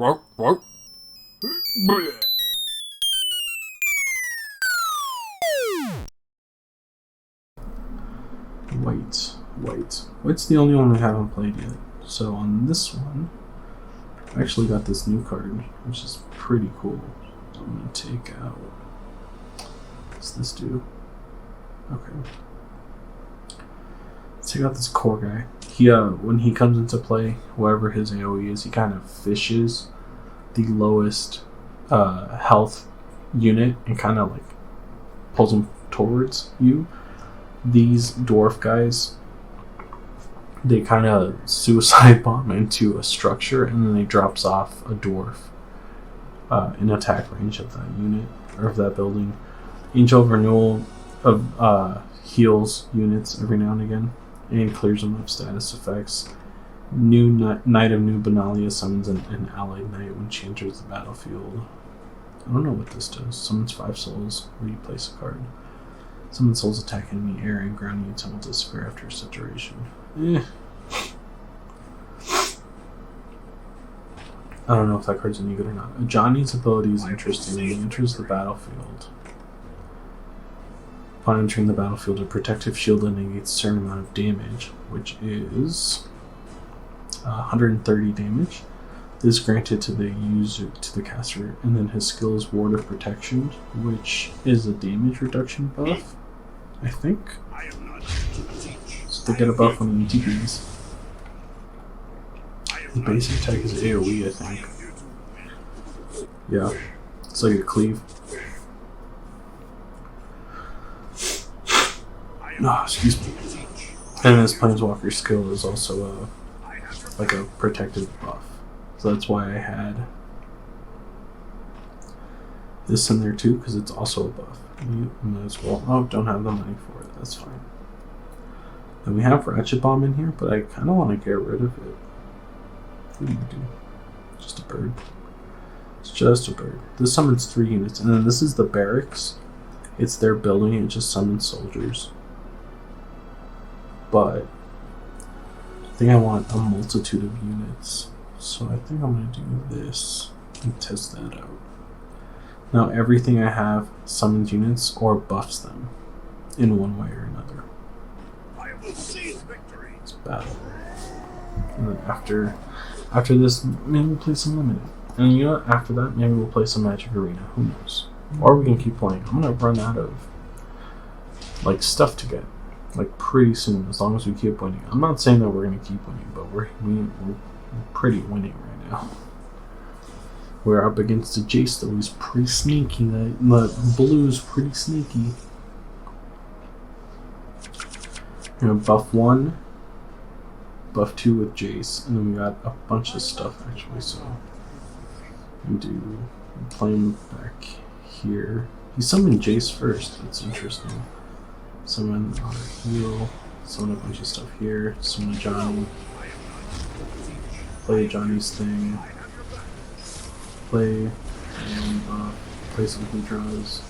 White's the only one we haven't played yet. So on this one, I actually got this new card, which is pretty cool. I'm gonna take out. What's this do? Okay. Let's take out this core guy. He when he comes into play, whoever his AoE is, he kind of fishes the lowest health unit and kind of like pulls him towards you. These dwarf guys, they kind of suicide bomb into a structure and then they drops off a dwarf in attack range of that unit or of that building. Angel Renewal of heals units every now and again and clears them of status effects. New Knight of New Benalia summons an allied knight when she enters the battlefield. I don't know what this does. Summons 5 souls where you place a card. Summon souls attack enemy air and ground units and will disappear after a saturation. I don't know if that card's any good or not. Ajani's ability is interesting. When he enters the battlefield, upon entering the battlefield, a protective shield that negates a certain amount of damage, which is 130 damage. This is granted to the user, to the caster, and then his skill is Ward of Protection, which is a damage reduction buff, I think. So they get a buff when he TPs. The basic attack is AoE, I think. Yeah, it's like a cleave. Oh, excuse me. And his Planeswalker skill is also like a protective buff. So that's why I had this in there too, because it's also a buff. You might as well. Oh, don't have the money for it. That's fine. Then we have Ratchet Bomb in here, but I kind of want to get rid of it. What do you do? Just a bird. It's just a bird. This summons 3 units, and then this is the barracks. It's their building. It just summons soldiers. But I think I want a multitude of units. So I think I'm going to do this and test that out. Now everything I have summons units or buffs them in one way or another. It's battle. And then after this, maybe we'll play some limited. And you know what? After that, maybe we'll play some Magic Arena. Who knows? Or we can keep playing. I'm going to run out of like stuff to get. Like pretty soon, as long as we keep winning. I'm not saying that we're going to keep winning, but we're pretty winning right now. We're up against a Jace though. He's pretty sneaky. The blue's pretty sneaky. We're going to buff 1, buff 2 with Jace, and then we got a bunch of stuff actually. So we do play him back here. He summoned Jace first. That's interesting. Summon our heal, summon a bunch of stuff here, summon Ajani, play Ajani's thing, play some Hedras.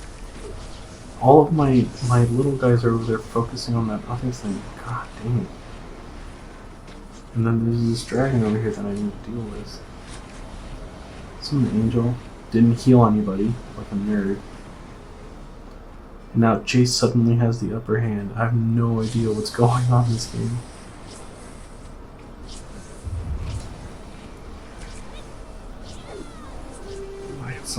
All of my little guys are over there focusing on that obvious thing. God dang it. And then there's this dragon over here that I need to deal with. Summon Angel, didn't heal anybody, like a nerd. Now Jace suddenly has the upper hand. I have no idea what's going on in this game. Let's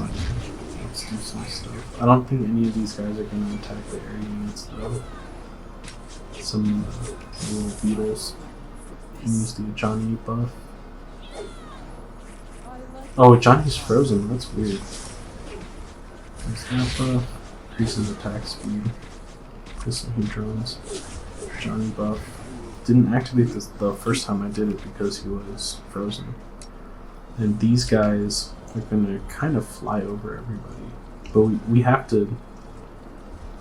do some stuff. I don't think any of these guys are going to attack the air units though. Some little beetles. Use the Ajani buff. Oh, Ajani's frozen. That's weird. There's that buff. Increases attack speed. Play some Hedrons. Johnny buff. Didn't activate this the first time I did it because he was frozen. And these guys are gonna kind of fly over everybody. But we have to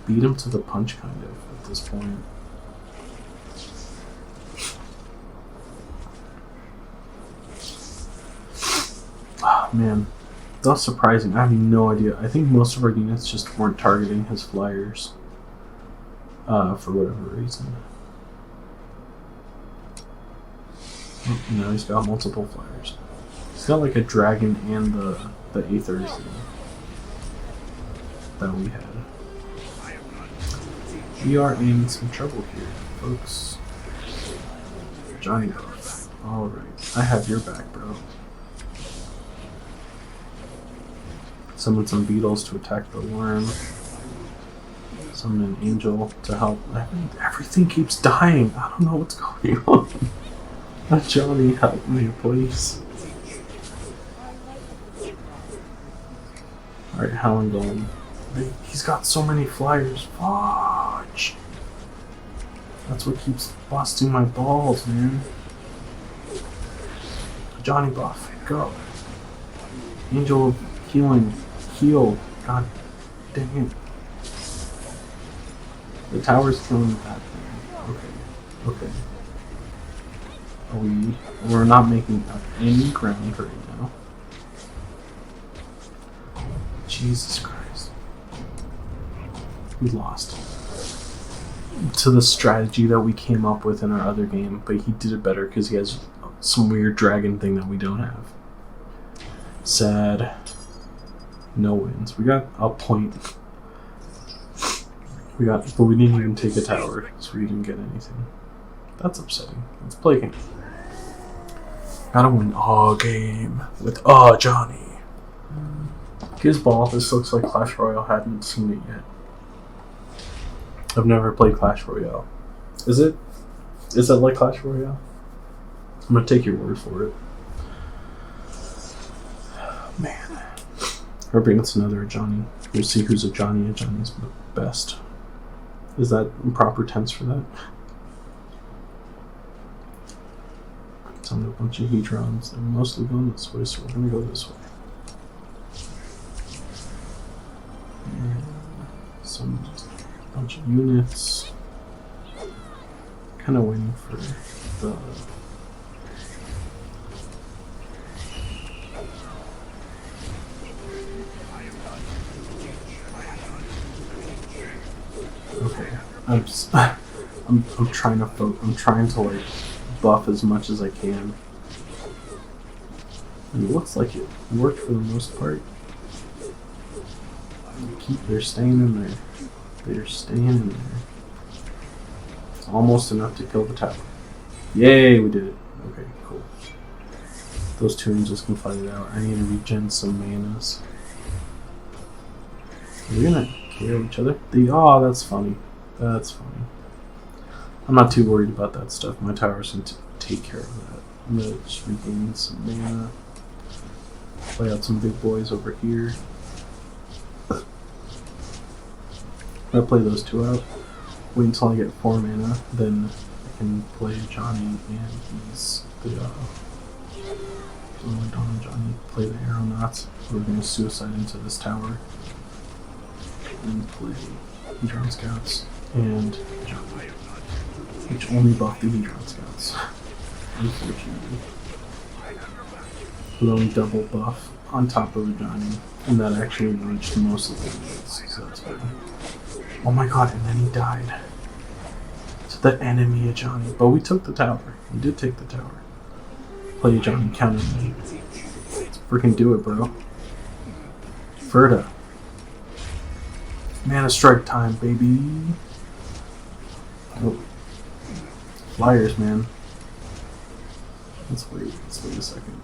beat him to the punch kind of at this point. Oh man. That's surprising. I have no idea. I think most of our units just weren't targeting his flyers for whatever reason. Oh, now he's got multiple flyers. He's got like a dragon and the Aethers that we had. We are in some trouble here, folks. Johnny. Alright, I have your back, bro. Summon some beetles to attack the worm. Summon an angel to help. Everything keeps dying. I don't know what's going on. Johnny, help me, please. Alright, Helen going. He's got so many flyers. Fudge! That's what keeps busting my balls, man. Johnny buff, go. Angel of healing, heal. God dang it. The tower's killing that thing. Okay. We're not making up any ground right now. Jesus Christ. We lost. To the strategy that we came up with in our other game, but he did it better because he has some weird dragon thing that we don't have. Sad. No wins. We got a point. But we didn't even take a tower, so we didn't get anything. That's upsetting. Let's play a game. Gotta win a game with Ajani. His ball. This looks like Clash Royale. Hadn't seen it yet. I've never played Clash Royale. Is it? Is it like Clash Royale? I'm gonna take your word for it. Man. Hoping it's another Ajani. We'll see who's Ajani. Ajani's the best. Is that proper tense for that? Summon a bunch of Hedrons. They're mostly going this way, so we're gonna go this way. And summon just a bunch of units. Kind of waiting for the... Okay, I'm trying to like buff as much as I can. And it looks like it worked for the most part. They're staying in there. They're staying in there. It's almost enough to kill the tower. Yay, we did it. Okay, cool. Those two angels can fight it out. I need to regen some manas. Are we gonna kill each other? Oh, that's funny. That's funny. I'm not too worried about that stuff. My tower's gonna take care of that. I'm gonna just regain some mana. Play out some big boys over here. I'm gonna play those two out. Wait until I get 4 mana, then I can play Ajani, and he's the Ajani play the aeronauts. We're gonna suicide into this tower and play Hedron Scouts and Ajani, which only buff the Hedron Scouts, unfortunately. With only double buff on top of Ajani, and that actually reached most of the units, so that's good. Oh my god, and then he died to the enemy Ajani. But we took the tower. We did take the tower. Play Ajani, counter me. Let's freaking do it, bro. Ferda. ManaStrike time, baby. Oh. Flyers, man. Let's wait a second.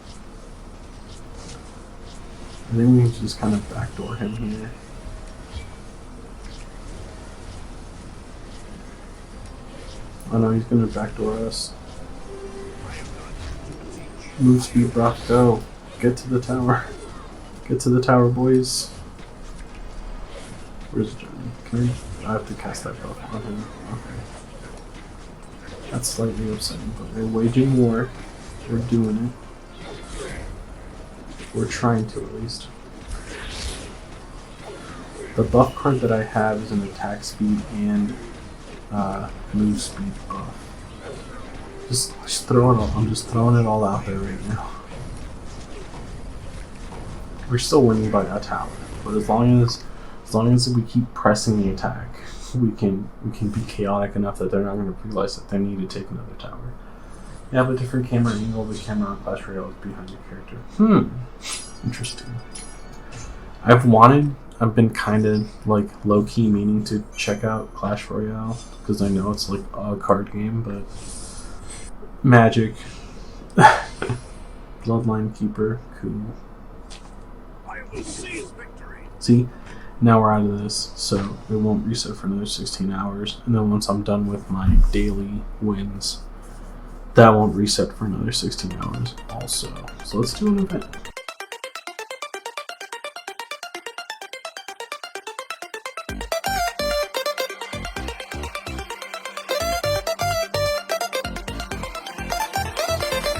I think we can just kind of backdoor him here. Oh no, he's gonna backdoor us. Move speed, Brock, go. Get to the tower. Get to the tower, boys. Where's Johnny? I have to cast that buff on him. Okay. That's slightly upsetting, but we're waging war. We're doing it. We're trying to, at least. The buff card that I have is an attack speed and move speed buff. Just throw it all. I'm just throwing it all out there right now. We're still winning by a tower, but as long as we keep pressing the attack, we can be chaotic enough that they're not going to realize that they need to take another tower. You have a different camera angle. The camera on Clash Royale is behind your character. Interesting. I've been kind of like low key meaning to check out Clash Royale because I know it's like a card game, but Magic, Bloodline Keeper, cool. I will seize victory. See, now we're out of this, so it won't reset for another 16 hours, and then once I'm done with my daily wins, that won't reset for another 16 hours also. So let's do an event.